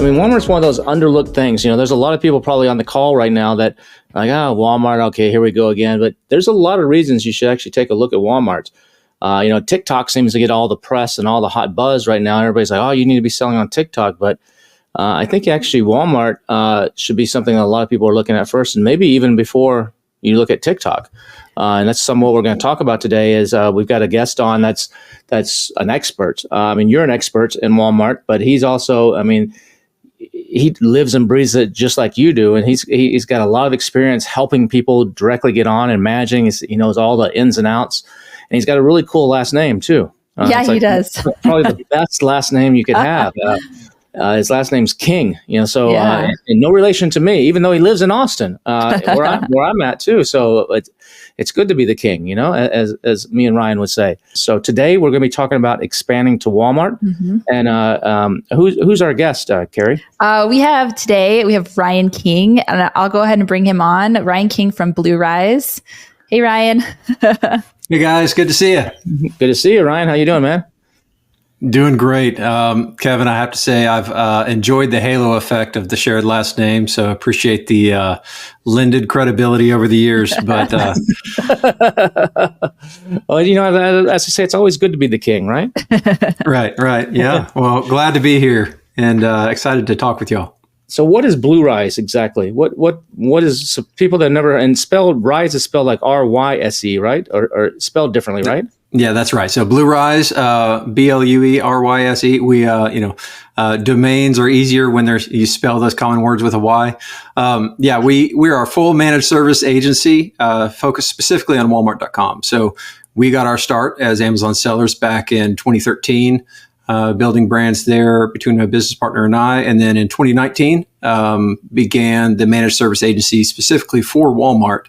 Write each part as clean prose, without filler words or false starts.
I mean, Walmart's one of those underlooked things. There's a lot of people probably on the call right now that like, Walmart, okay, here we go again. But there's a lot of reasons you should actually take a look at Walmart. TikTok seems to get all the press and all the hot buzz right now. Everybody's like, oh, you need to be selling on TikTok. But I think actually Walmart should be something that a lot of people are looking at first, and maybe even before you look at TikTok. And that's some of what we're going to talk about today is we've got a guest on that's an expert. You're an expert in Walmart, but he's also, he lives and breathes it just like you do. And he's got a lot of experience helping people directly get on and managing. He knows all the ins and outs. And he's got a really cool last name, too. He does. Probably the best last name you could have. His last name's King, and no relation to me, even though he lives in Austin, where I'm at, too. So it's good to be the king, as me and Ryan would say. So today we're going to be talking about expanding to Walmart. Mm-hmm. And who's our guest, Carrie? We have Ryan King, and I'll go ahead and bring him on. Ryan King from Blue Rise. Hey, Ryan. Hey, guys. Good to see you. Good to see you, Ryan. How you doing, man? Doing great. Kevin, I have to say I've enjoyed the halo effect of the shared last name, so appreciate the lended credibility over the years. But well, as I say, it's always good to be the king, right? Right. Yeah. Well, glad to be here and excited to talk with y'all. So what is Blue Rise exactly? What is, so people that never, and spelled Rise is spelled like RYSE, right? Or spelled differently, right? Yeah, that's right. So Blue Rise, BLUERYSE. We, domains are easier when you spell those common words with a Y. We're a full managed service agency, focused specifically on Walmart.com. So we got our start as Amazon sellers back in 2013. Building brands there between my business partner and I. And then in 2019, began the managed service agency specifically for Walmart,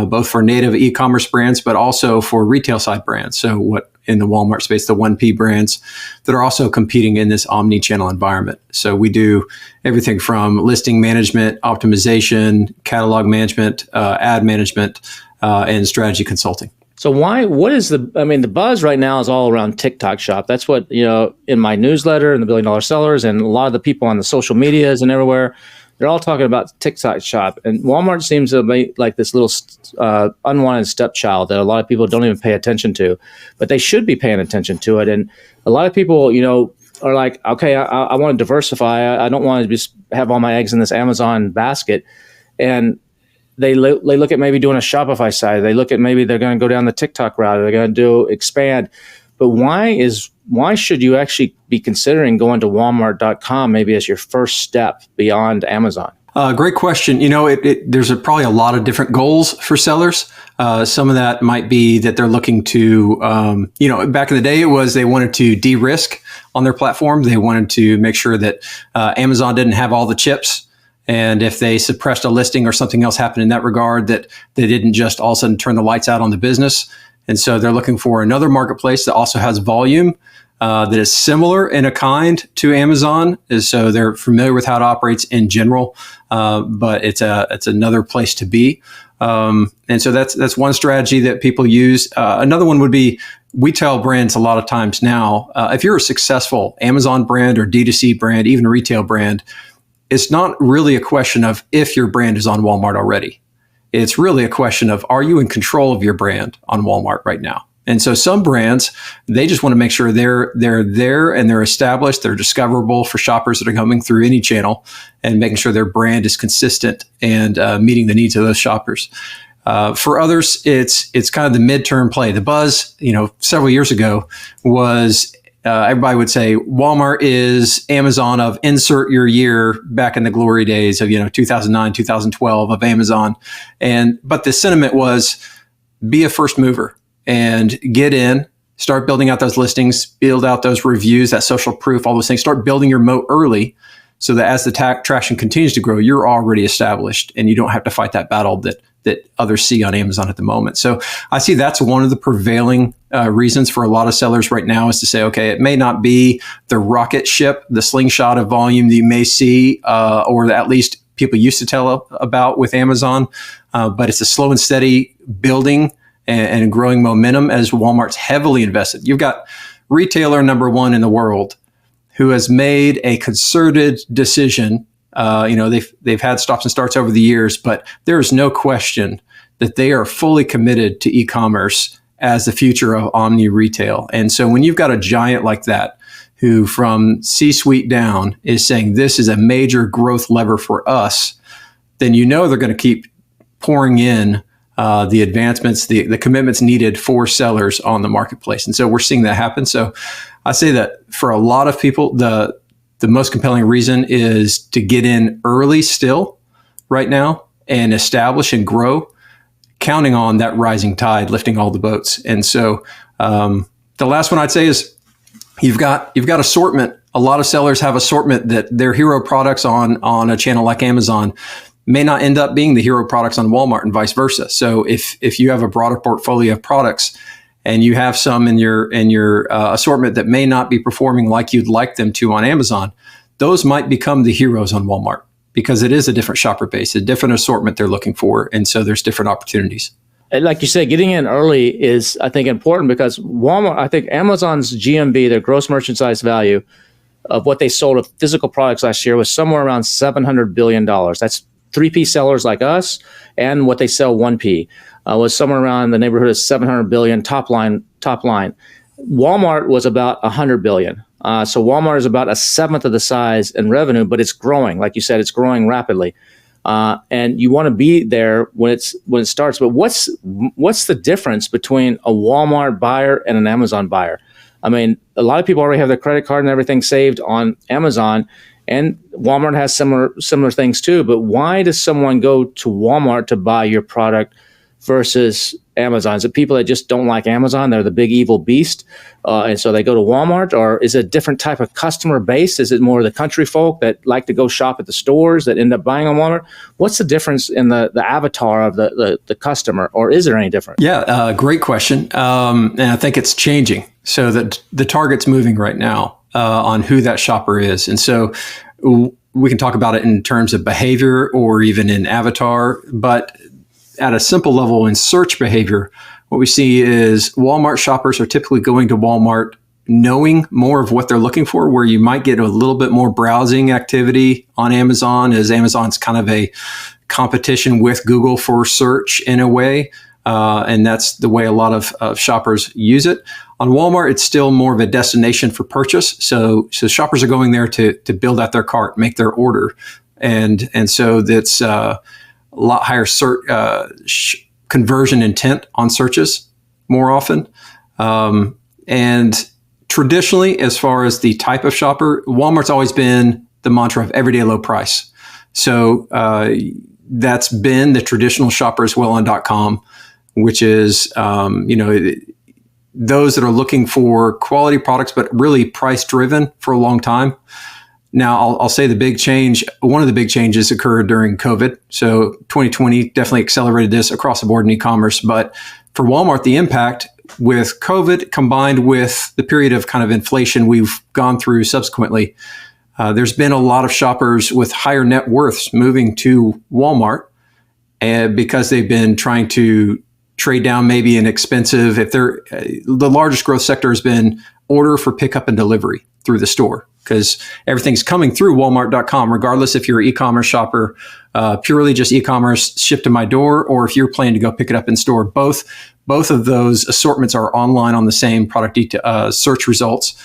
both for native e-commerce brands, but also for retail side brands. So what in the Walmart space, the 1P brands that are also competing in this omni-channel environment. So we do everything from listing management, optimization, catalog management, ad management, and strategy consulting. So what is the buzz right now is all around TikTok Shop. That's what, in my newsletter and the $1 Billion Sellers and a lot of the people on the social medias and everywhere, they're all talking about TikTok Shop. And Walmart seems to be like this little unwanted stepchild that a lot of people don't even pay attention to, but they should be paying attention to it. And a lot of people, are like, okay, I want to diversify. I don't want to just have all my eggs in this Amazon basket. And they look at maybe doing a Shopify site. They look at maybe they're going to go down the TikTok route. Or they're going to expand. But why should you actually be considering going to Walmart.com maybe as your first step beyond Amazon? Great question. There's probably a lot of different goals for sellers. Some of that might be that they're looking to, back in the day, it was they wanted to de-risk on their platform. They wanted to make sure that Amazon didn't have all the chips. And if they suppressed a listing or something else happened in that regard, that they didn't just all of a sudden turn the lights out on the business. And so they're looking for another marketplace that also has volume that is similar in a kind to Amazon. So they're familiar with how it operates in general, but it's another place to be. And so that's one strategy that people use. Another one would be, we tell brands a lot of times now, if you're a successful Amazon brand or D2C brand, even a retail brand, it's not really a question of if your brand is on Walmart already. It's really a question of, are you in control of your brand on Walmart right now? And so some brands, they just want to make sure they're there and they're established, they're discoverable for shoppers that are coming through any channel, and making sure their brand is consistent and meeting the needs of those shoppers. For others, it's kind of the midterm play. The buzz, several years ago was everybody would say Walmart is Amazon of insert your year back in the glory days of 2009, 2012 of Amazon, but the sentiment was be a first mover and get in, start building out those listings, build out those reviews, that social proof, all those things. Start building your moat early, so that as the traction continues to grow, you're already established and you don't have to fight that battle that others see on Amazon at the moment. So I see that's one of the prevailing reasons for a lot of sellers right now, is to say, okay, it may not be the rocket ship, the slingshot of volume that you may see, or that at least people used to tell about with Amazon, but it's a slow and steady building and growing momentum as Walmart's heavily invested. You've got retailer number one in the world who has made a concerted decision. They've had stops and starts over the years, but there is no question that they are fully committed to e-commerce as the future of omni retail. And so when you've got a giant like that, who from C-suite down is saying this is a major growth lever for us, then they're going to keep pouring in the advancements, the commitments needed for sellers on the marketplace. And so we're seeing that happen. So I say that for a lot of people, the most compelling reason is to get in early still right now and establish and grow, counting on that rising tide lifting all the boats. And so the last one I'd say is you've got assortment. A lot of sellers have assortment that their hero products on a channel like Amazon may not end up being the hero products on Walmart and vice versa. So if you have a broader portfolio of products and you have some in your assortment that may not be performing like you'd like them to on Amazon, those might become the heroes on Walmart because it is a different shopper base, a different assortment they're looking for. And so there's different opportunities. And like you said, getting in early is, I think, important because Walmart, I think Amazon's GMV, their gross merchandise value of what they sold of physical products last year was somewhere around $700 billion. That's 3P sellers like us, and what they sell 1P was somewhere around the neighborhood of 700 billion top line. Walmart was about 100 billion. So Walmart is about a seventh of the size in revenue, but it's growing. Like you said, it's growing rapidly. And you want to be there when it starts. But what's the difference between a Walmart buyer and an Amazon buyer? I mean, a lot of people already have their credit card and everything saved on Amazon, and Walmart has similar things too. But why does someone go to Walmart to buy your product versus Amazon? Is it people that just don't like Amazon? They're the big evil beast, and so they go to Walmart? Or is it a different type of customer base? Is it more the country folk that like to go shop at the stores that end up buying on Walmart? What's the difference in the avatar of the customer, or is there any difference? Yeah, great question. And I think it's changing. So that the target's moving right now on who that shopper is. And so we can talk about it in terms of behavior or even in avatar, but at a simple level in search behavior, what we see is Walmart shoppers are typically going to Walmart knowing more of what they're looking for, where you might get a little bit more browsing activity on Amazon, as Amazon's kind of a competition with Google for search in a way. And that's the way a lot of shoppers use it. On Walmart, it's still more of a destination for purchase. So shoppers are going there to build out their cart, make their order. And so that's a lot higher conversion intent on searches more often. And traditionally, as far as the type of shopper, Walmart's always been the mantra of everyday low price. So that's been the traditional shopper as well on .com, which is, those that are looking for quality products, but really price driven for a long time. Now, I'll say one of the big changes occurred during COVID. So 2020 definitely accelerated this across the board in e-commerce. But for Walmart, the impact with COVID combined with the period of kind of inflation we've gone through subsequently, there's been a lot of shoppers with higher net worths moving to Walmart because they've been trying to trade down maybe an expensive, the largest growth sector has been order for pickup and delivery through the store, because everything's coming through Walmart.com, regardless if you're an e-commerce shopper, purely just e-commerce shipped to my door, or if you're planning to go pick it up in store. Both of those assortments are online on the same product search results.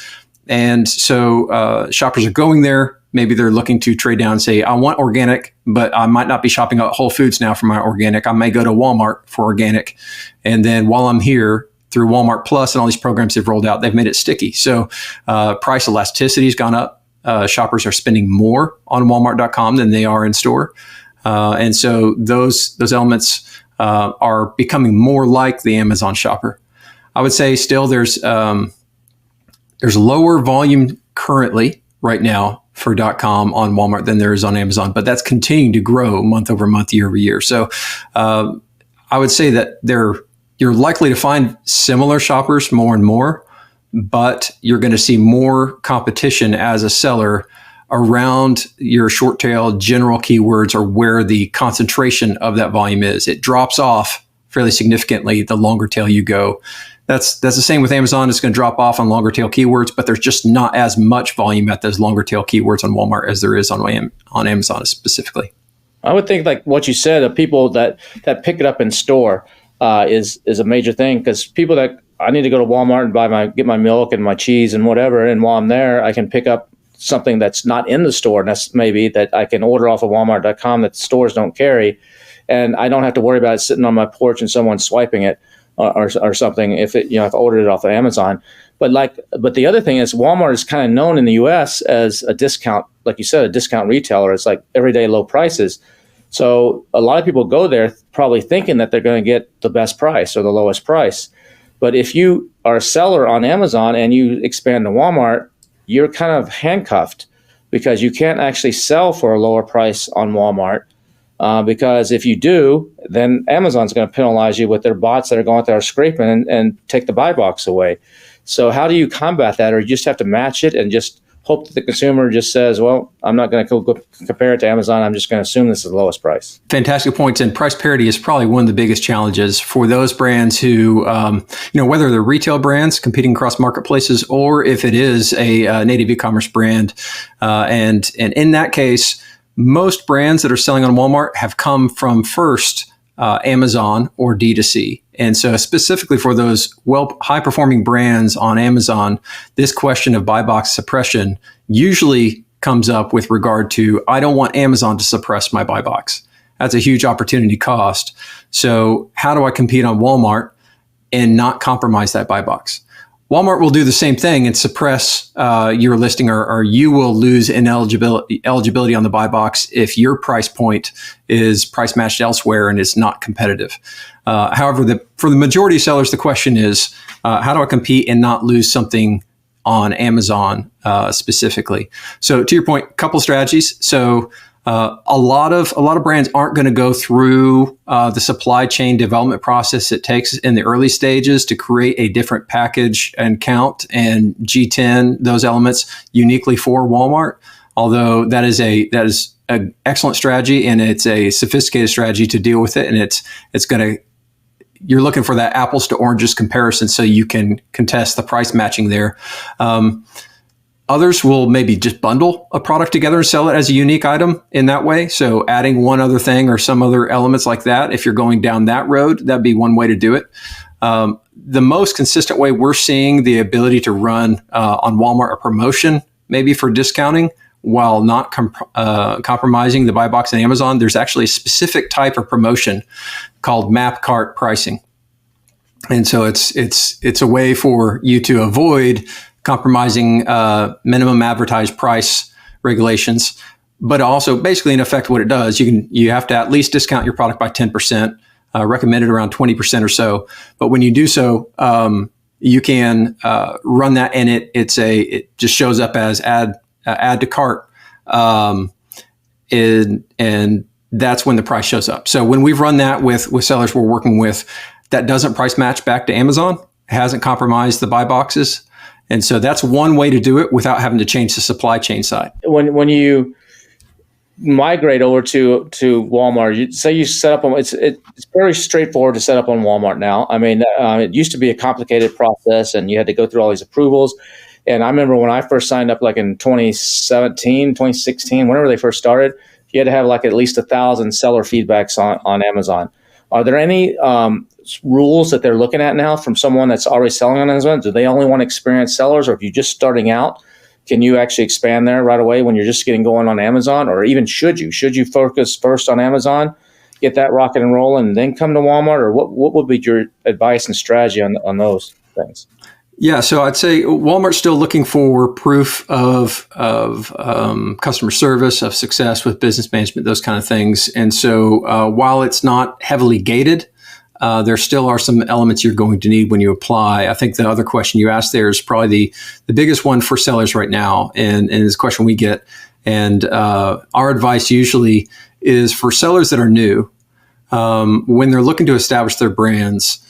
And so shoppers are going there. Maybe they're looking to trade down and say, I want organic, but I might not be shopping at Whole Foods now for my organic. I may go to Walmart for organic. And then while I'm here, through Walmart Plus and all these programs they've rolled out, they've made it sticky. So price elasticity has gone up. Shoppers are spending more on Walmart.com than they are in store. And so those elements are becoming more like the Amazon shopper. I would say still there's lower volume currently right now for .com on Walmart than there is on Amazon, but that's continuing to grow month over month, year over year. So I would say that you're likely to find similar shoppers more and more, but you're going to see more competition as a seller around your short tail general keywords or where the concentration of that volume is. It drops off fairly significantly the longer tail you go. That's the same with Amazon. It's going to drop off on longer tail keywords, but there's just not as much volume at those longer tail keywords on Walmart as there is on Amazon specifically. I would think like what you said, of people that pick it up in store is a major thing, because people that I need to go to Walmart and get my milk and my cheese and whatever, and while I'm there, I can pick up something that's not in the store, and that's maybe that I can order off of Walmart.com that the stores don't carry, and I don't have to worry about it sitting on my porch and someone swiping it or something if I ordered it off of Amazon. But the other thing is, Walmart is kind of known in the U.S. as a discount, like you said, a discount retailer. It's like everyday low prices. So a lot of people go there probably thinking that they're going to get the best price or the lowest price. But if you are a seller on Amazon and you expand to Walmart, you're kind of handcuffed, because you can't actually sell for a lower price on Walmart. Because if you do, then Amazon's going to penalize you with their bots that are going there scraping and take the buy box away. So how do you combat that? Or you just have to match it and just hope that the consumer just says, well, I'm not going to compare it to Amazon. I'm just going to assume this is the lowest price. Fantastic points. And price parity is probably one of the biggest challenges for those brands who, whether they're retail brands competing across marketplaces, or if it is a native e-commerce brand. And in that case, most brands that are selling on Walmart have come from first Amazon or D2C. And so specifically for those high-performing brands on Amazon, this question of buy box suppression usually comes up with regard to, I don't want Amazon to suppress my buy box. That's a huge opportunity cost. So how do I compete on Walmart and not compromise that buy box? Walmart will do the same thing and suppress your listing, or you will lose eligibility on the buy box if your price point is price matched elsewhere and is not competitive. However, for the majority of sellers, the question is, how do I compete and not lose something on Amazon specifically? So to your point, a couple strategies. So a lot of brands aren't going to go through the supply chain development process it takes in the early stages to create a different package and count and G10 those elements uniquely for Walmart. Although that is an excellent strategy, and it's a sophisticated strategy to deal with it, and it's going to. You're looking for that apples to oranges comparison so you can contest the price matching there. Others will maybe just bundle a product together and sell it as a unique item in that way. So adding one other thing or some other elements like that, if you're going down that road, that'd be one way to do it. The most consistent way we're seeing the ability to run on Walmart a promotion, maybe for discounting, while not compromising the buy box on Amazon, there's actually a specific type of promotion called map cart pricing. And so it's a way for you to avoid compromising minimum advertised price regulations, but also basically in effect what it does, you have to at least discount your product by 10%, recommended around 20% or so. But when you do so, you can run that, and it just shows up as add to cart, and that's when the price shows up. So when we've run that with sellers we're working with, that doesn't price match back to Amazon, hasn't compromised the buy boxes. And so that's one way to do it without having to change the supply chain side. When you migrate over to Walmart, you set up on it's very straightforward to set up on Walmart now. I mean, it used to be a complicated process, and you had to go through all these approvals. And I remember when I first signed up, like in 2017, 2016, whenever they first started, you had to have like at least 1,000 seller feedbacks on Amazon. Are there any rules that they're looking at now from someone that's already selling on Amazon? Do they only want experienced sellers, or if you're just starting out, can you actually expand there right away when you're just getting going on Amazon? Or even should you focus first on Amazon, get that rocket and rolling, and then come to Walmart? Or what would be your advice and strategy on those things? Yeah, so I'd say Walmart's still looking for proof of customer service, of success with business management, those kind of things. And so while it's not heavily gated, there still are some elements you're going to need when you apply. I think the other question you asked there is probably the biggest one for sellers right now, and is a question we get. And our advice usually is for sellers that are new, when they're looking to establish their brands,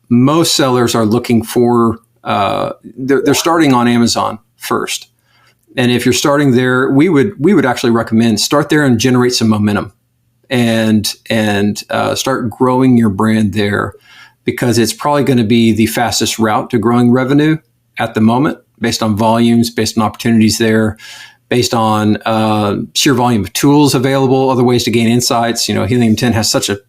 most sellers are looking for, they're starting on Amazon first. And if you're starting there, we would actually recommend start there and generate some momentum and start growing your brand there. because it's probably going to be the fastest route to growing revenue at the moment, based on volumes, based on opportunities there, based on sheer volume of tools available, other ways to gain insights. Helium 10 has such a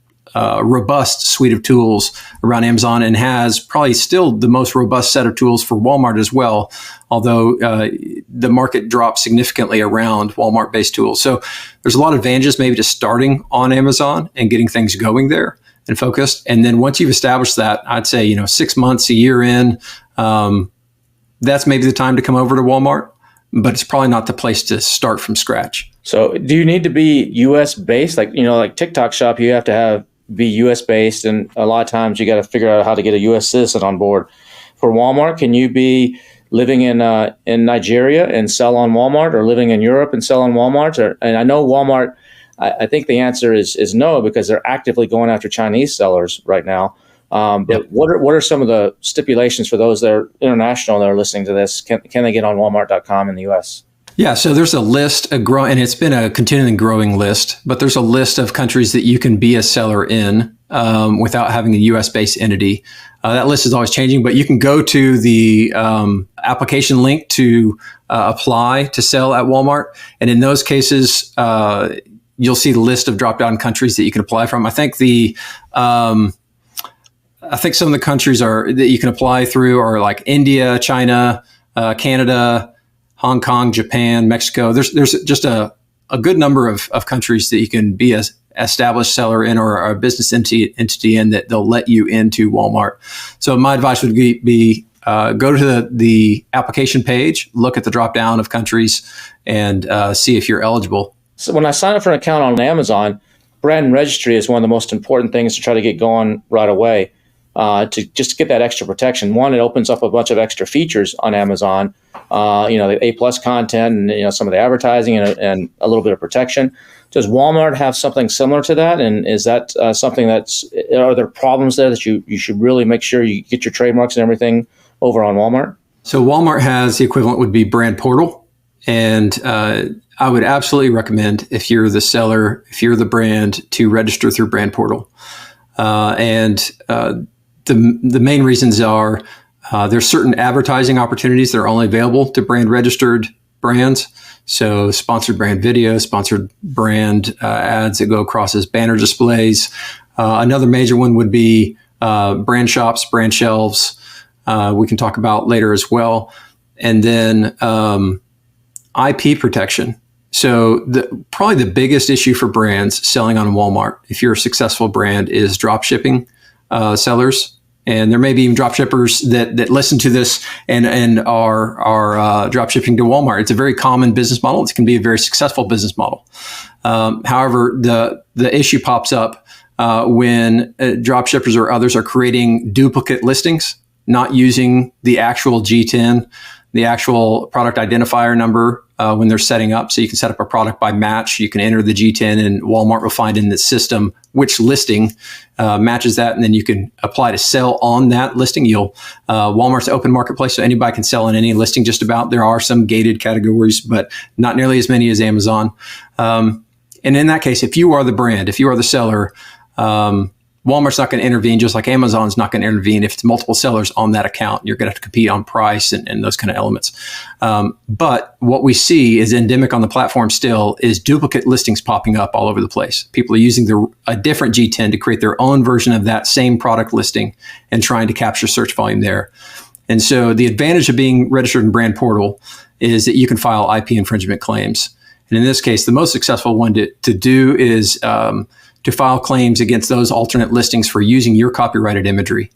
robust suite of tools around Amazon, and has probably still the most robust set of tools for Walmart as well, although the market dropped significantly around Walmart-based tools. So there's a lot of advantages maybe to starting on Amazon and getting things going there and focused. And then once you've established that, I'd say 6 months, a year in, that's maybe the time to come over to Walmart, but it's probably not the place to start from scratch. So do you need to be US based? Like TikTok Shop, you have to be US based, and a lot of times you got to figure out how to get a US citizen on board. For Walmart, can you be living in Nigeria and sell on Walmart, or living in Europe and sell on Walmart? And I know Walmart, I think the answer is no, because they're actively going after Chinese sellers right now. But what are some of the stipulations for those that are international that are listening to this? Can they get on Walmart.com in the US? Yeah, so there's a list, and it's been a continually growing list, but there's a list of countries that you can be a seller in without having a US-based entity. That list is always changing, but you can go to the application link to apply to sell at Walmart. And in those cases, you'll see the list of drop-down countries that you can apply from. I think some of the countries that you can apply through are like India, China, Canada, Hong Kong, Japan, Mexico. There's just a good number of countries that you can be an established seller in, or a business entity in, that they'll let you into Walmart. So my advice would be go to the application page, look at the drop down of countries, and see if you're eligible. So when I sign up for an account on Amazon, brand registry is one of the most important things to try to get going right away, to just get that extra protection. One, it opens up a bunch of extra features on Amazon, the A+ content, and some of the advertising, and a little bit of protection. Does Walmart have something similar to that? And is that something are there problems there that you should really make sure you get your trademarks and everything over on Walmart? So Walmart has, the equivalent would be Brand Portal. And I would absolutely recommend, if you're the seller, if you're the brand, to register through Brand Portal. The main reasons are there's certain advertising opportunities that are only available to brand registered brands. So sponsored brand videos, sponsored brand ads that go across as banner displays. Another major one would be brand shops, brand shelves. We can talk about later as well. And then IP protection. So probably the biggest issue for brands selling on Walmart, if you're a successful brand, is drop shipping sellers. And there may be even drop shippers that listen to this and are drop shipping to Walmart. It's a very common business model. It can be a very successful business model. However, the issue pops up when drop shippers or others are creating duplicate listings, not using the actual G10, the actual product identifier number when they're setting up. So you can set up a product by match. You can enter the G10, and Walmart will find in the system which listing matches that, and then you can apply to sell on that listing. Walmart's open marketplace, so anybody can sell on any listing just about. There are some gated categories, but not nearly as many as Amazon. And in that case, if you are the brand, if you are the seller, Walmart's not going to intervene, just like Amazon's not going to intervene if it's multiple sellers on that account. You're going to have to compete on price and those kind of elements. But what we see is endemic on the platform still is duplicate listings popping up all over the place. People are using a different G10 to create their own version of that same product listing and trying to capture search volume there. And so the advantage of being registered in Brand Portal is that you can file IP infringement claims. And in this case, the most successful one to do is to file claims against those alternate listings for using your copyrighted imagery.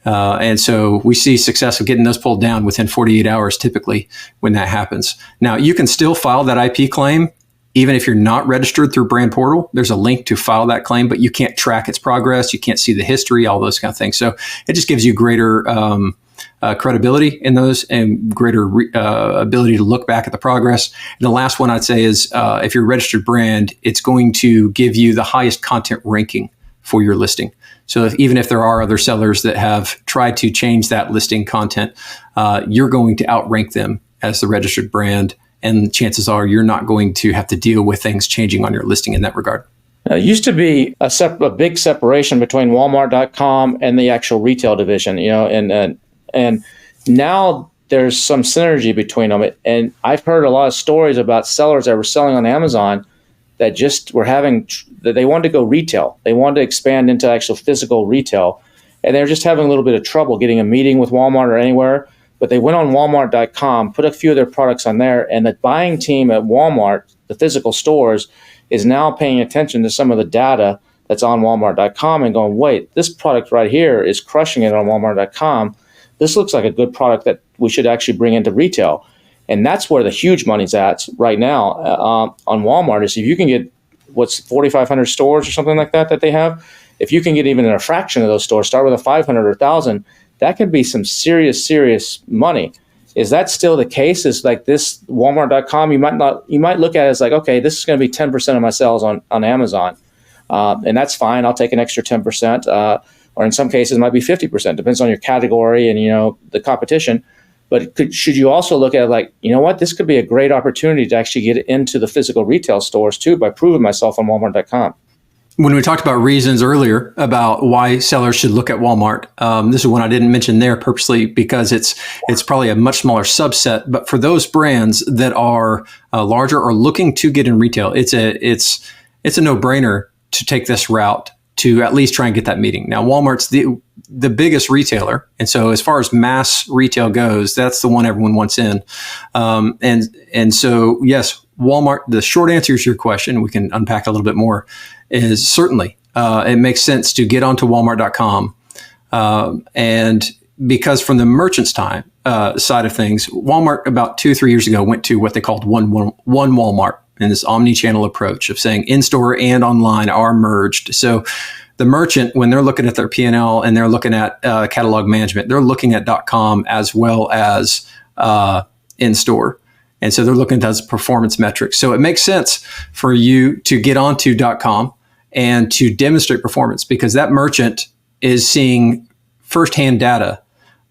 And so we see success of getting those pulled down within 48 hours typically when that happens. Now, you can still file that IP claim even if you're not registered through Brand Portal. There's a link to file that claim, but you can't track its progress. You can't see the history, all those kind of things. So it just gives you greater credibility in those and greater ability to look back at the progress. And the last one I'd say is if you're a registered brand, it's going to give you the highest content ranking for your listing. So even if there are other sellers that have tried to change that listing content, you're going to outrank them as the registered brand. And chances are you're not going to have to deal with things changing on your listing in that regard. It used to be a big separation between Walmart.com and the actual retail division, and now there's some synergy between them. And I've heard a lot of stories about sellers that were selling on Amazon that just were that they wanted to go retail. They wanted to expand into actual physical retail, and they're just having a little bit of trouble getting a meeting with Walmart or anywhere. But they went on Walmart.com, put a few of their products on there, and the buying team at Walmart, the physical stores, is now paying attention to some of the data that's on Walmart.com and going, wait, this product right here is crushing it on Walmart.com. This looks like a good product that we should actually bring into retail. And that's where the huge money's at right now on Walmart, is if you can get 4,500 stores or something like that they have, if you can get even a fraction of those stores, start with a 500 or 1,000, that could be some serious money. Is that still the case? Is like this Walmart.com, you might look at it as like, okay, this is going to be 10% of my sales on Amazon. And that's fine. I'll take an extra 10%, or in some cases it might be 50%, depends on your category and, the competition. But should you also look at it like, you know what, this could be a great opportunity to actually get into the physical retail stores too by proving myself on Walmart.com. When we talked about reasons earlier about why sellers should look at Walmart, this is one I didn't mention there purposely because it's probably a much smaller subset. But for those brands that are larger or looking to get in retail, it's a no-brainer to take this route to at least try and get that meeting. Now, Walmart's the biggest retailer, and so as far as mass retail goes, that's the one everyone wants in. And so yes, Walmart. The short answer to your question, we can unpack a little bit more, is certainly it makes sense to get onto Walmart.com, and because from the merchant's time side of things, Walmart about 2-3 years ago went to what they called one Walmart, and this omni-channel approach of saying in-store and online are merged. So the merchant, when they're looking at their P&L and they're looking at catalog management, they're looking at .com as well as in-store. And so they're looking at those performance metrics. So it makes sense for you to get onto .com and to demonstrate performance, because that merchant is seeing firsthand data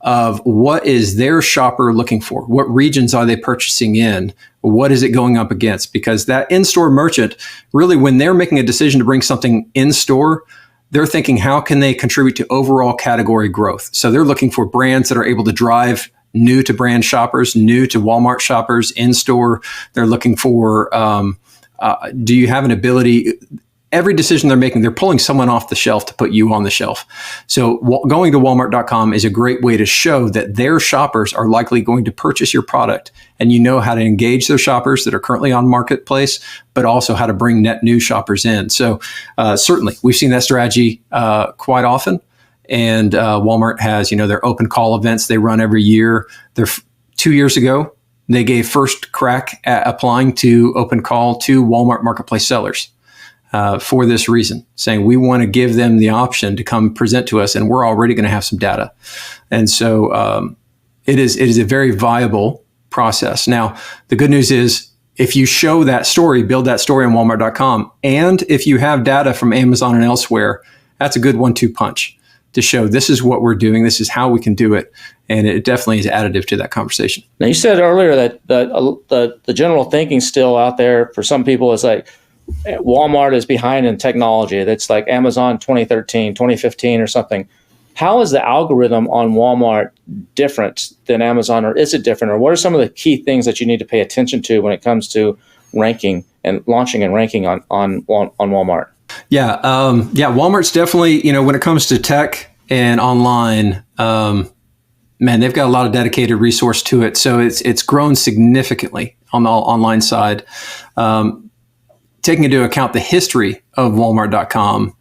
of what is their shopper looking for, what regions are they purchasing in, what is it going up against, because that in-store merchant, really when they're making a decision to bring something in-store, they're thinking how can they contribute to overall category growth. So they're looking for brands that are able to drive new to brand shoppers, new to Walmart shoppers in-store. They're looking for, do you have an ability? Every decision they're making, they're pulling someone off the shelf to put you on the shelf. So going to Walmart.com is a great way to show that their shoppers are likely going to purchase your product, and you know how to engage their shoppers that are currently on Marketplace, but also how to bring net new shoppers in. So certainly, we've seen that strategy quite often. And Walmart has, their open call events they run every year. 2 years ago, they gave first crack at applying to open call to Walmart Marketplace sellers. For this reason, saying we want to give them the option to come present to us, and we're already going to have some data. And so it is a very viable process. Now, the good news is if you show that story, build that story on Walmart.com, and if you have data from Amazon and elsewhere, that's a good 1-2 punch to show this is what we're doing, this is how we can do it, and it definitely is additive to that conversation. Now, you said earlier that the general thinking still out there for some people is like, Walmart is behind in technology. That's like Amazon 2013, 2015 or something. How is the algorithm on Walmart different than Amazon, or is it different? Or what are some of the key things that you need to pay attention to when it comes to ranking and launching and ranking on Walmart? Yeah. Walmart's definitely, when it comes to tech and online, man, they've got a lot of dedicated resource to it. So it's grown significantly on the online side. Taking into account the history of Walmart.com,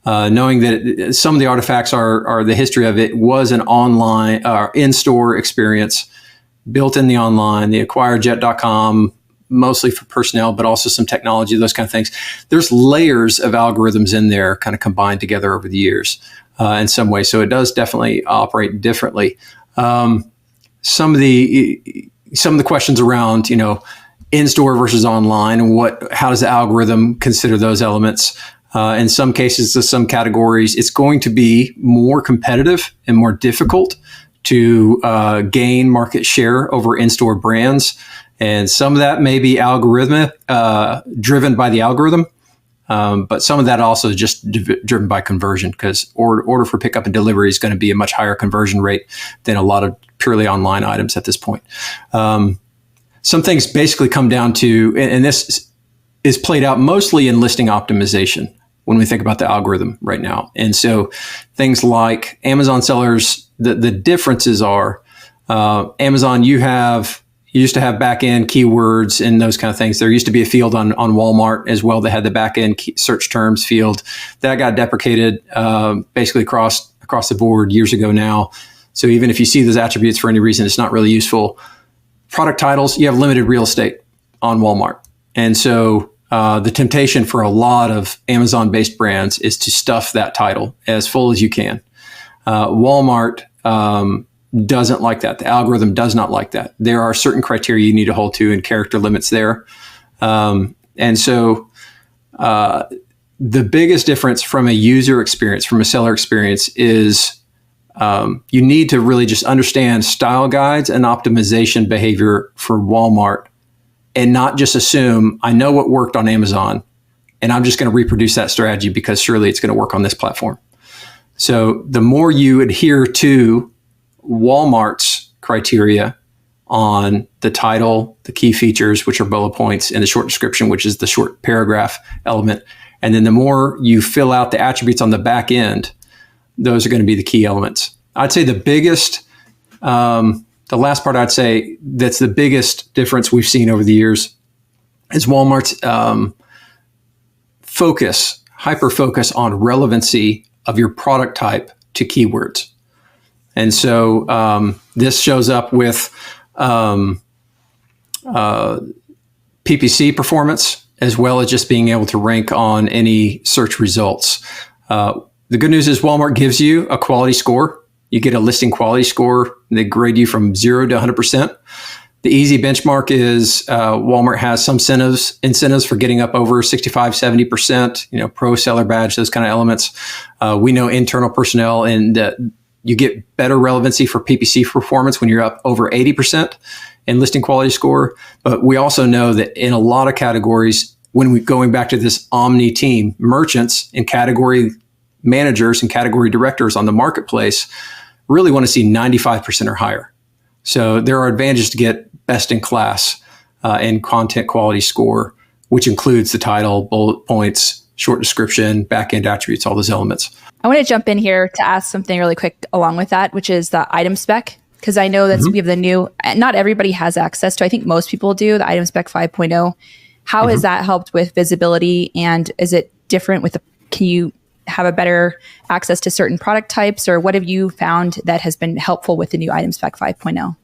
knowing that some of the artifacts are the history of it was an online in-store experience built in the online. They acquired Jet.com mostly for personnel, but also some technology, those kind of things. There's layers of algorithms in there kind of combined together over the years in some way. So it does definitely operate differently. Some of the questions around, in-store versus online, and how does the algorithm consider those elements? In some cases, to some categories, it's going to be more competitive and more difficult to gain market share over in-store brands. And some of that may be algorithmic, driven by the algorithm. But some of that also is just driven by conversion, because order for pickup and delivery is going to be a much higher conversion rate than a lot of purely online items at this point. Some things basically come down to, and this is played out mostly in listing optimization when we think about the algorithm right now. And so things like Amazon sellers, the differences are Amazon, you used to have back-end keywords and those kind of things. There used to be a field on Walmart as well that had the back-end search terms field. That got deprecated basically across the board years ago now. So even if you see those attributes for any reason, it's not really useful. Product titles, you have limited real estate on Walmart. And so the temptation for a lot of Amazon-based brands is to stuff that title as full as you can. Walmart doesn't like that. The algorithm does not like that. There are certain criteria you need to hold to and character limits there. And so the biggest difference from a user experience, from a seller experience, is you need to really just understand style guides and optimization behavior for Walmart, and not just assume, I know what worked on Amazon and I'm just going to reproduce that strategy because surely it's going to work on this platform. So the more you adhere to Walmart's criteria on the title, the key features, which are bullet points, and the short description, which is the short paragraph element, and then the more you fill out the attributes on the back end, those are going to be the key elements. I'd say the biggest, the last part I'd say that's the biggest difference we've seen over the years is Walmart's hyper focus on relevancy of your product type to keywords. And so this shows up with PPC performance, as well as just being able to rank on any search results. The good news is Walmart gives you a quality score. You get a listing quality score. They grade you from 0 to 100%. The easy benchmark is Walmart has some incentives for getting up over 65, 70%, pro seller badge, those kind of elements. We know internal personnel, and you get better relevancy for PPC performance when you're up over 80% in listing quality score. But we also know that in a lot of categories, when we going back to this omni team, merchants and category managers and category directors on the marketplace really want to see 95% or higher. So there are advantages to get best in class in content quality score, which includes the title, bullet points, short description, back-end attributes, all those elements. I want to jump in here to ask something really quick along with that, which is the item spec, because I know that we have the new, not everybody has access to, I think most people do, the item spec 5.0. How has that helped with visibility, and is it different with can you have a better access to certain product types, or what have you found that has been helpful with the new item spec 5.0?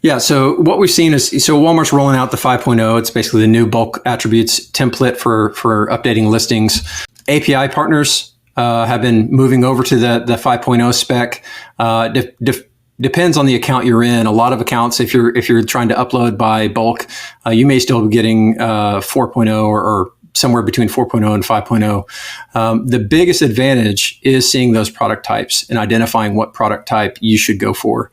Yeah, so what we've seen is, Walmart's rolling out the 5.0. It's basically the new bulk attributes template for updating listings. API partners have been moving over to the 5.0 spec. Depends on the account you're in. A lot of accounts, if you're trying to upload by bulk, you may still be getting 4.0 or somewhere between 4.0 and 5.0. The biggest advantage is seeing those product types and identifying what product type you should go for.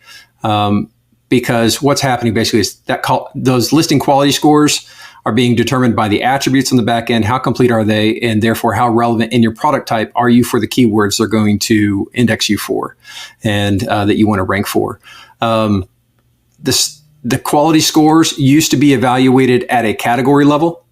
Because what's happening basically is that those listing quality scores are being determined by the attributes on the back end. How complete are they? And therefore, how relevant in your product type are you for the keywords they're going to index you for and that you want to rank for? The quality scores used to be evaluated at a category level.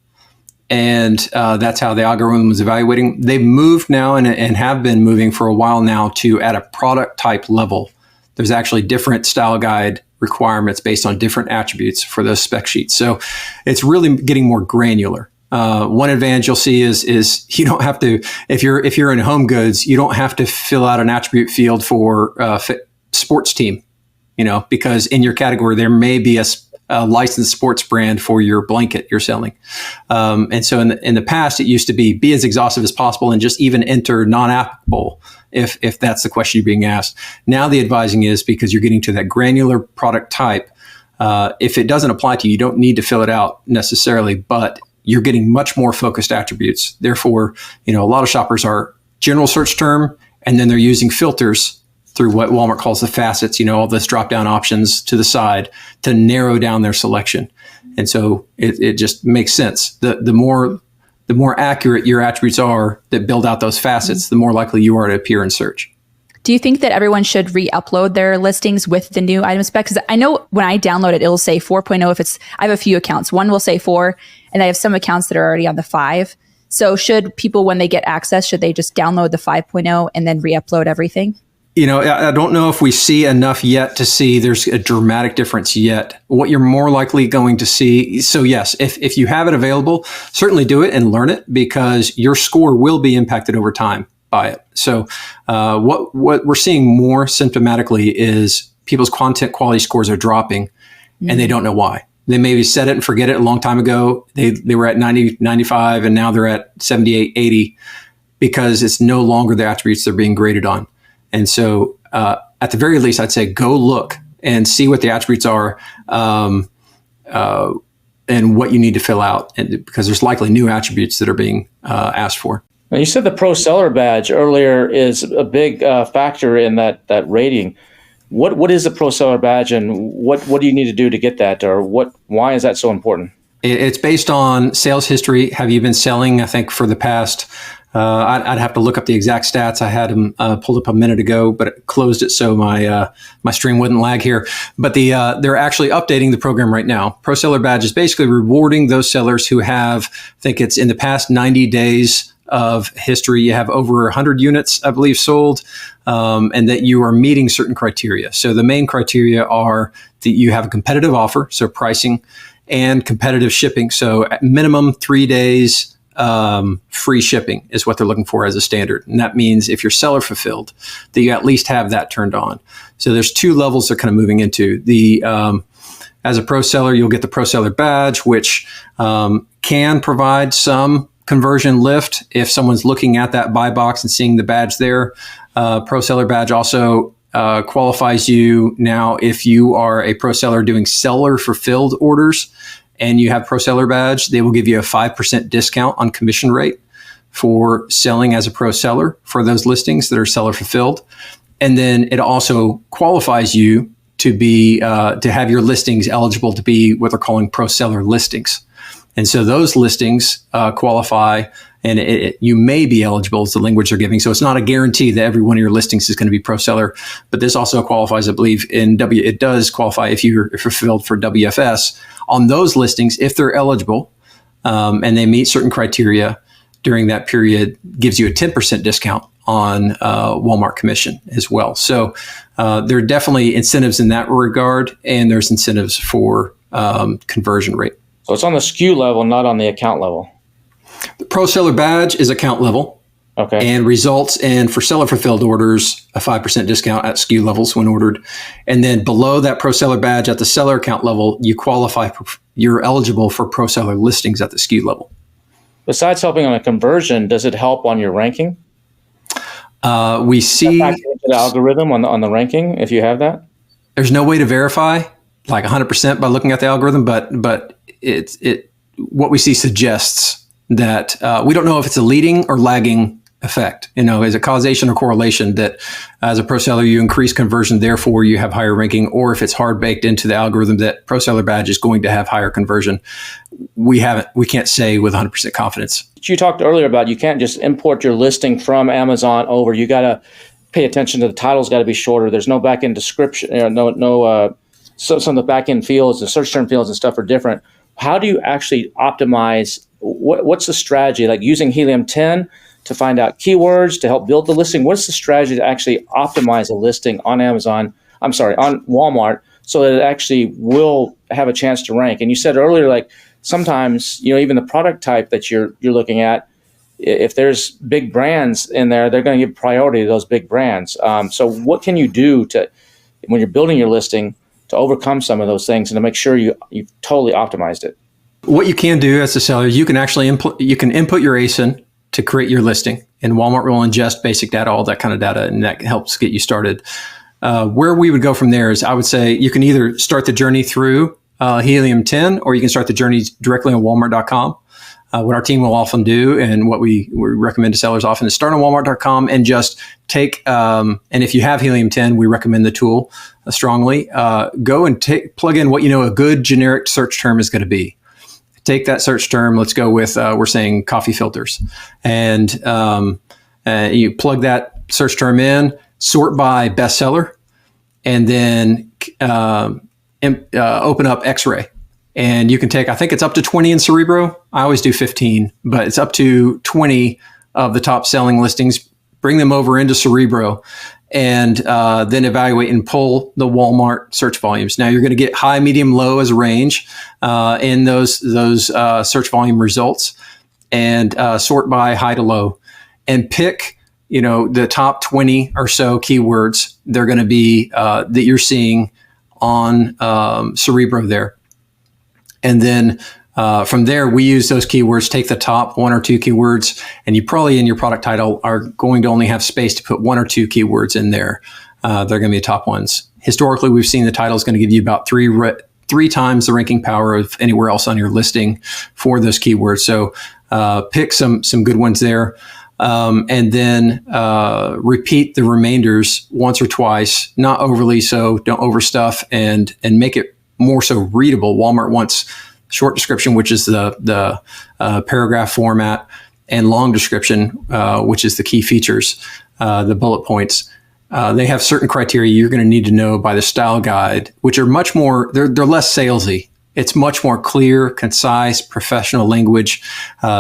And that's how the algorithm was evaluating. They've moved now and have been moving for a while now to at a product type level. There's actually different style guide requirements based on different attributes for those spec sheets. So it's really getting more granular. One advantage you'll see is you don't have to, if you're in home goods, you don't have to fill out an attribute field for sports team, because in your category, there may be a licensed sports brand for your blanket you're selling. And so in the past, it used to be as exhaustive as possible and just even enter non-applicable if that's the question you're being asked. Now the advising is, because you're getting to that granular product type, if it doesn't apply to you, you don't need to fill it out necessarily, but you're getting much more focused attributes. Therefore, a lot of shoppers are general search term, and then they're using filters through what Walmart calls the facets, all those drop-down options to the side to narrow down their selection. And so it just makes sense. The the more accurate your attributes are that build out those facets, the more likely you are to appear in search. Do you think that everyone should re-upload their listings with the new item spec? Because I know when I download it, it'll say 4.0. I have a few accounts. One will say 4, and I have some accounts that are already on the 5. So should people, when they get access, should they just download the 5.0 and then re-upload everything? I don't know if we see enough yet to see there's a dramatic difference yet. What you're more likely going to see, so yes, if you have it available, certainly do it and learn it, because your score will be impacted over time by it. So what we're seeing more symptomatically is people's content quality scores are dropping, and they don't know why. They maybe set it and forget it a long time ago. They were at 90, 95, and now they're at 78, 80, because it's no longer the attributes they're being graded on. And so at the very least, I'd say go look and see what the attributes are and what you need to fill out, because there's likely new attributes that are being asked for. Now, you said the Pro Seller badge earlier is a big factor in that rating. What is the Pro Seller badge, and what do you need to do to get that, or why is that so important? It's based on sales history. Have you been selling? I think for the past, I'd have to look up the exact stats. I had them pulled up a minute ago, but it closed it so my stream wouldn't lag here. But they're actually updating the program right now. Pro Seller badge is basically rewarding those sellers who have, I think it's in the past 90 days of history, you have over 100 units, I believe, sold, and that you are meeting certain criteria. So the main criteria are that you have a competitive offer, so pricing, and competitive shipping. So at minimum 3 days free shipping is what they're looking for as a standard. And that means if you're seller fulfilled, that you at least have that turned on. So there's 2 levels they're kind of moving into. As a pro seller, you'll get the Pro Seller badge, which can provide some conversion lift if someone's looking at that buy box and seeing the badge there. Pro Seller badge also qualifies you now if you are a pro seller doing seller fulfilled orders and you have Pro Seller badge. They will give you a 5% discount on commission rate for selling as a pro seller for those listings that are seller fulfilled. And then it also qualifies you to be to have your listings eligible to be what they're calling Pro Seller listings. And so those listings qualify, and you may be eligible is the language they're giving. So it's not a guarantee that every one of your listings is going to be Pro Seller, but this also qualifies, I believe, it does qualify if you're fulfilled for WFS on those listings if they're eligible and they meet certain criteria during that period, gives you a 10% discount on Walmart commission as well. So there are definitely incentives in that regard, and there's incentives for conversion rate. So it's on the SKU level, not on the account level. The Pro Seller badge is account level, okay, and results in, for seller fulfilled orders, a 5% discount at SKU levels when ordered. And then below that Pro Seller badge at the seller account level, you're eligible for Pro Seller listings at the SKU level. Besides helping on a conversion, does it help on your ranking? We see the algorithm on the ranking, if you have that. There's no way to verify like 100% by looking at the algorithm, but what we see suggests that we don't know if it's a leading or lagging effect. Is it causation or correlation that as a pro seller you increase conversion, therefore you have higher ranking, or if it's hard baked into the algorithm that Pro Seller badge is going to have higher conversion. We can't say with 100% confidence. You talked earlier about you can't just import your listing from Amazon over. You got to pay attention to the title's got to be shorter. There's no back end description, so some of the back end fields, the search term fields and stuff are different. How do you actually optimize? What's the strategy? Like using Helium 10 to find out keywords to help build the listing? What's the strategy to actually optimize a listing on Walmart, so that it actually will have a chance to rank? And you said earlier, like sometimes, even the product type that you're looking at, if there's big brands in there, they're going to give priority to those big brands. So what can you do when you're building your listing to overcome some of those things and to make sure you've totally optimized it? What you can do as a seller, you can actually input your ASIN to create your listing, and Walmart will ingest basic data, all that kind of data, and that helps get you started. Where we would go from there is, I would say you can either start the journey through Helium 10, or you can start the journey directly on Walmart.com. What our team will often do, and what we recommend to sellers often, is start on Walmart.com and just take, and if you have Helium 10, we recommend the tool strongly. Go and plug in what a good generic search term is going to be. take that search term. Let's go with, we're saying coffee filters. And you plug that search term in, sort by bestseller, and then open up X-Ray. And you can take, I think it's up to 20 in Cerebro. I always do 15, but it's up to 20 of the top selling listings. Bring them over into Cerebro, and then evaluate and pull the Walmart search volumes. Now you're going to get high, medium, low as a range in those search volume results, and sort by high to low, and pick the top 20 or so keywords they're going to be that you're seeing on Cerebro there, and then from there, we use those keywords, take the top 1 or 2 keywords, and you probably in your product title are going to only have space to put 1 or 2 keywords in there. They're going to be the top ones. Historically, we've seen the title is going to give you about three times the ranking power of anywhere else on your listing for those keywords. So pick some good ones there. And then repeat the remainders once or twice, not overly so, don't overstuff, and make it more so readable. Walmart wants short description, which is the paragraph format, and long description, which is the key features, the bullet points. They have certain criteria you're going to need to know by the style guide, which are much more, they're less salesy. It's much more clear, concise, professional language.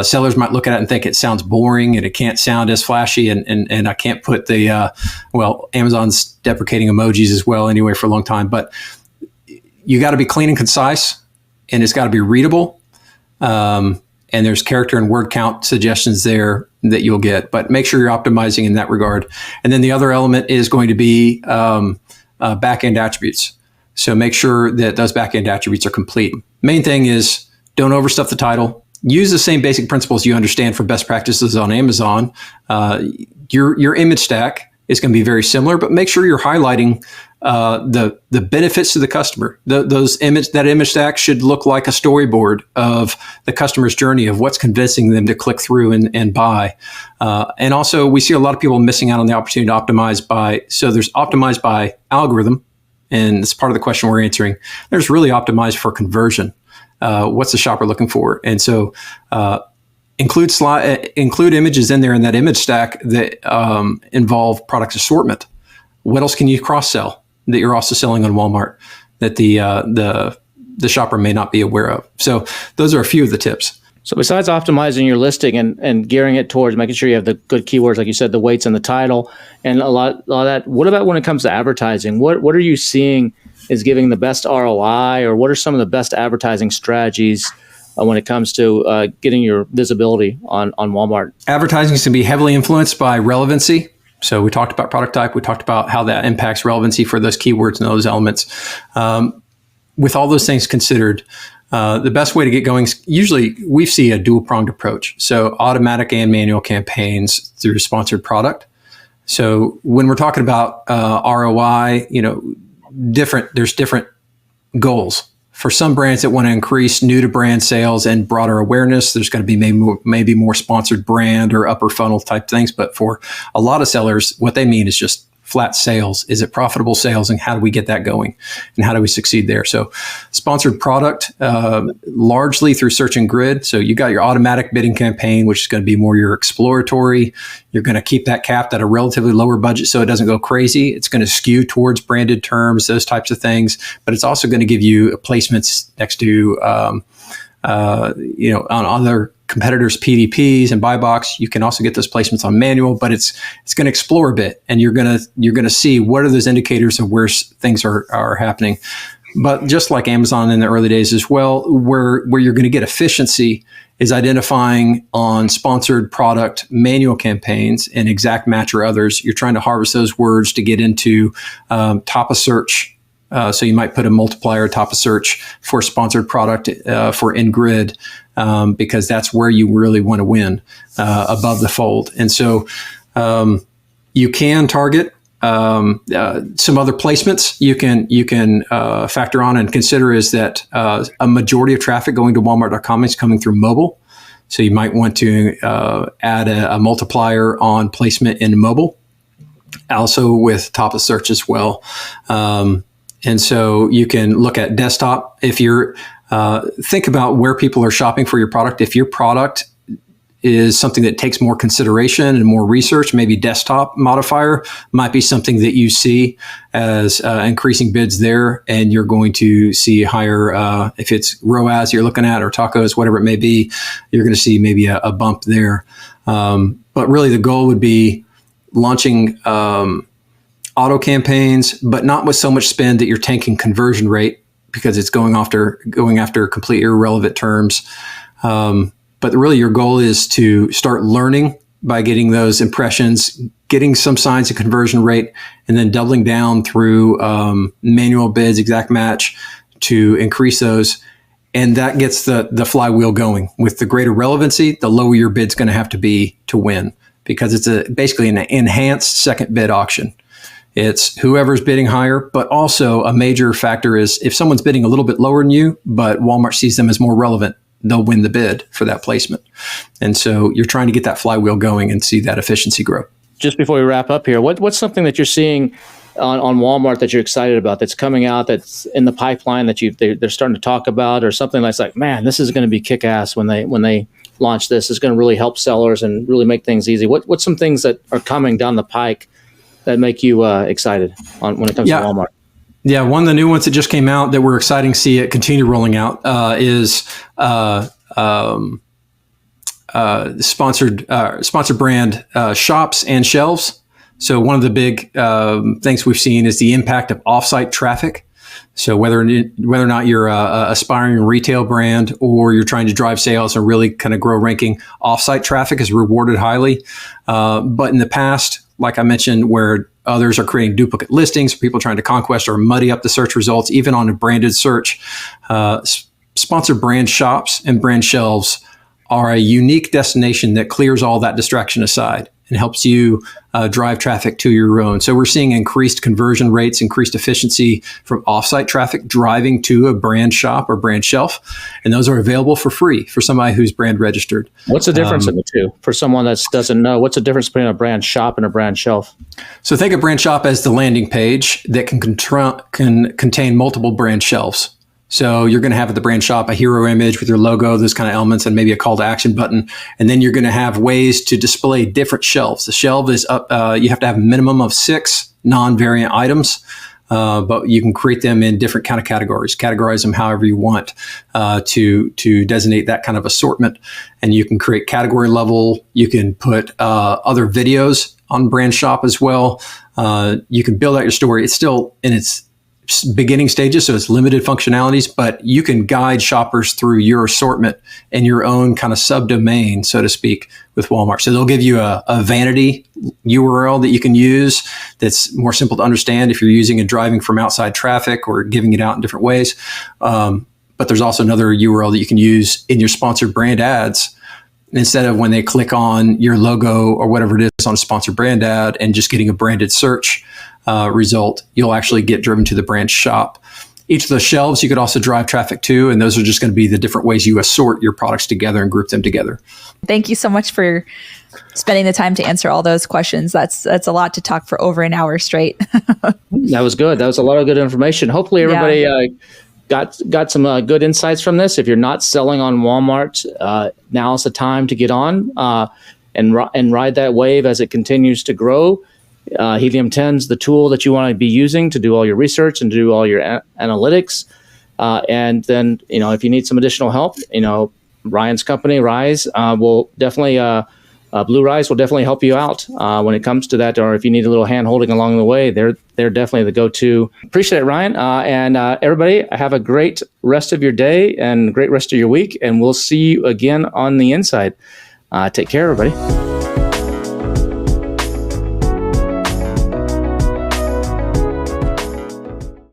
Sellers might look at it and think it sounds boring and it can't sound as flashy, and I can't put the, Amazon's deprecating emojis as well anyway for a long time, but you got to be clean and concise, and it's got to be readable. And there's character and word count suggestions there that you'll get, but make sure you're optimizing in that regard. And then the other element is going to be back-end attributes. So make sure that those back-end attributes are complete. Main thing is don't overstuff the title. Use the same basic principles you understand for best practices on Amazon. Your image stack is going to be very similar, but make sure you're highlighting the benefits to the customer. That image stack should look like a storyboard of the customer's journey of what's convincing them to click through and buy. And also, we see a lot of people missing out on the opportunity to optimize there's optimized by algorithm, and it's part of the question we're answering. There's really optimized for conversion. What's the shopper looking for? And so include images in there in that image stack that involve product assortment. What else can you cross-sell that you're also selling on Walmart that the shopper may not be aware of? So those are a few of the tips. So besides optimizing your listing and gearing it towards making sure you have the good keywords, like you said, the weights in the title, and a lot of that, what about when it comes to advertising? What are you seeing is giving the best ROI, or what are some of the best advertising strategies when it comes to getting your visibility on Walmart? Advertising is going to be heavily influenced by relevancy. So we talked about product type. We talked about how that impacts relevancy for those keywords and those elements. With all those things considered, the best way to get going is usually we see a dual-pronged approach. So automatic and manual campaigns through sponsored product. So when we're talking about ROI, there's different goals. For some brands that want to increase new to brand sales and broader awareness, there's going to be maybe more sponsored brand or upper funnel type things. But for a lot of sellers, what they mean is just flat sales. Is it profitable sales, and how do we get that going, and how do we succeed there? So sponsored product, largely through Search and Grid. So you got your automatic bidding campaign, which is going to be more your exploratory. You're going to keep that capped at a relatively lower budget so it doesn't go crazy. It's going to skew towards branded terms, those types of things, but it's also going to give you placements next to on other competitors' PDPs and buy box. You can also get those placements on manual, but it's going to explore a bit, and you're going to see what are those indicators of where things are happening. But just like Amazon in the early days as well, where you're going to get efficiency is identifying on sponsored product manual campaigns and Exact Match or others. You're trying to harvest those words to get into top of search. So you might put a multiplier top of search for sponsored product for in-grid because that's where you really want to win above the fold. And so you can target some other placements you can factor on and consider is that a majority of traffic going to Walmart.com is coming through mobile. So you might want to add a multiplier on placement in mobile, also with top of search as well. And so you can look at desktop. If you're think about where people are shopping for your product. If your product is something that takes more consideration and more research, maybe desktop modifier might be something that you see as increasing bids there, and you're going to see higher, if it's ROAS you're looking at or tacos, whatever it may be, you're going to see maybe a bump there. But really the goal would be launching auto campaigns, but not with so much spend that you're tanking conversion rate because it's going after complete irrelevant terms. But really your goal is to start learning by getting those impressions, getting some signs of conversion rate, and then doubling down through manual bids, exact match to increase those. And that gets the flywheel going. With the greater relevancy, the lower your bid's going to have to be to win, because it's basically an enhanced second bid auction. It's whoever's bidding higher, but also a major factor is if someone's bidding a little bit lower than you, but Walmart sees them as more relevant, they'll win the bid for that placement. And so you're trying to get that flywheel going and see that efficiency grow. Just before we wrap up here, what's something that you're seeing on Walmart that you're excited about, that's coming out, that's in the pipeline that they're starting to talk about, or something that's like, man, this is going to be kick-ass when they launch this. It's going to really help sellers and really make things easy. What's some things that are coming down the pike that make you excited when it comes to Walmart? Yeah, one of the new ones that just came out that we're excited to see it continue rolling out is sponsored brand shops and shelves. So one of the big things we've seen is the impact of offsite traffic. So whether or not you're a aspiring retail brand or you're trying to drive sales and really kind of grow ranking, offsite traffic is rewarded highly. But in the past, like I mentioned, where others are creating duplicate listings, people trying to conquest or muddy up the search results, even on a branded search, sponsored brand shops and brand shelves are a unique destination that clears all that distraction aside and helps you drive traffic to your own. So we're seeing increased conversion rates, increased efficiency from offsite traffic driving to a brand shop or brand shelf. And those are available for free for somebody who's brand registered. What's the difference in the two for someone that doesn't know? What's the difference between a brand shop and a brand shelf? So think of brand shop as the landing page that can contain multiple brand shelves. So you're going to have at the brand shop a hero image with your logo, those kind of elements, and maybe a call to action button. And then you're going to have ways to display different shelves. The shelf is up. You have to have a minimum of 6 non-variant items, but you can create them in different kind of categories. Categorize them however you want to designate that kind of assortment. And you can create category level. You can put other videos on brand shop as well. You can build out your story. It's still in its beginning stages, so it's limited functionalities, but you can guide shoppers through your assortment and your own kind of subdomain, so to speak, with Walmart. So they'll give you a vanity URL that you can use that's more simple to understand if you're using and driving from outside traffic or giving it out in different ways. But there's also another URL that you can use in your sponsored brand ads. Instead of when they click on your logo or whatever it is on a sponsored brand ad and just getting a branded search result, you'll actually get driven to the brand shop. Each of the shelves you could also drive traffic to, and those are just going to be the different ways you assort your products together and group them together. Thank you so much for spending the time to answer all those questions. That's a lot to talk for over an hour straight. That was good. That was a lot of good information. Hopefully everybody got some good insights from this. If you're not selling on Walmart, now's the time to get on and ride that wave as it continues to grow. Helium 10's the tool that you want to be using to do all your research and do all your analytics. And then, if you need some additional help, Ryan's company, Rise, will definitely, Blue Rise will definitely help you out when it comes to that. Or if you need a little hand holding along the way, they're definitely the go-to. Appreciate it, Ryan. And everybody, have a great rest of your day and great rest of your week. And we'll see you again on the inside. Take care, everybody.